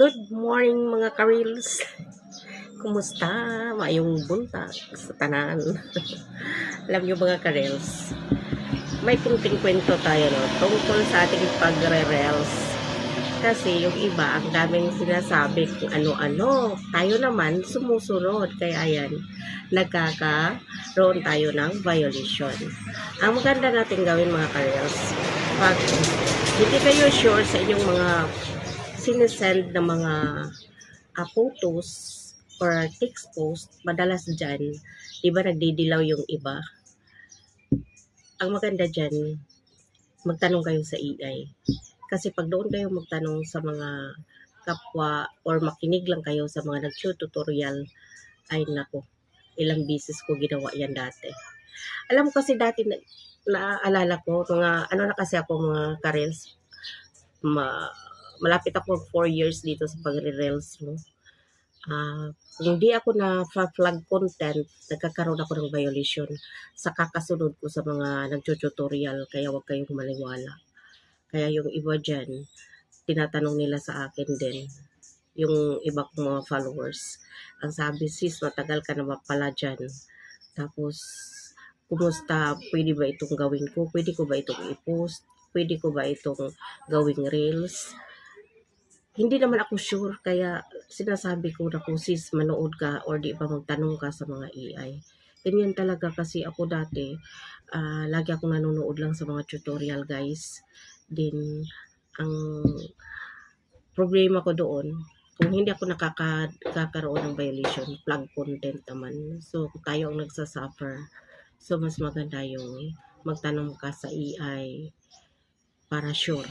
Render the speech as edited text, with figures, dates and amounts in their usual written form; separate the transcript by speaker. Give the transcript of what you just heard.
Speaker 1: Good morning mga ka-reels. Kumusta? Maayong buntag sa tanan. Alam niyo mga ka-reels, may kunting kwento tayo tungkol sa ating pagre-reels. Kasi yung iba, ang daming sinasabi kung ano-ano. Tayo naman sumusunod. Kaya ayan, nagkakaroon tayo ng violation. Ang maganda natin gawin mga ka-reels, pag hindi kayo sure sa inyong mga sinesend na mga photos or text post, madalas dyan, di ba nagdidilaw yung iba? Ang maganda dyan, magtanong kayo sa AI. Kasi pag doon kayo magtanong sa mga kapwa or makinig lang kayo sa mga nag-tutorial, ay nako, ilang beses ko ginawa yan dati. Alam mo kasi dati naaalala ko, mga ano na kasi ako mga ka-reels, malapit ako 4 years dito sa pagre-reels mo. Kung di ako na flag content, nagkakaroon ako ng violation sa kakasunod ko sa mga nagtututorial, kaya wag kayong maniwala. Kaya yung iba dyan, tinatanong nila sa akin din, yung iba kong mga followers. Ang sabi, sis, matagal ka na pala dyan. Tapos, kumusta? Pwede ba itong gawin ko? Pwede ko ba itong i-post? Pwede ko ba itong gawing reels? Hindi naman ako sure, kaya sinasabi ko na kung sis manood ka or di ba magtanong ka sa mga AI. Ganyan talaga kasi ako dati, lagi akong nanonood lang sa mga tutorial guys. Then, ang problema ko doon, kung hindi ako nakakaroon ng violation, flag content naman. So, tayo ang nagsasuffer. So, mas maganda yung magtanong ka sa AI para sure.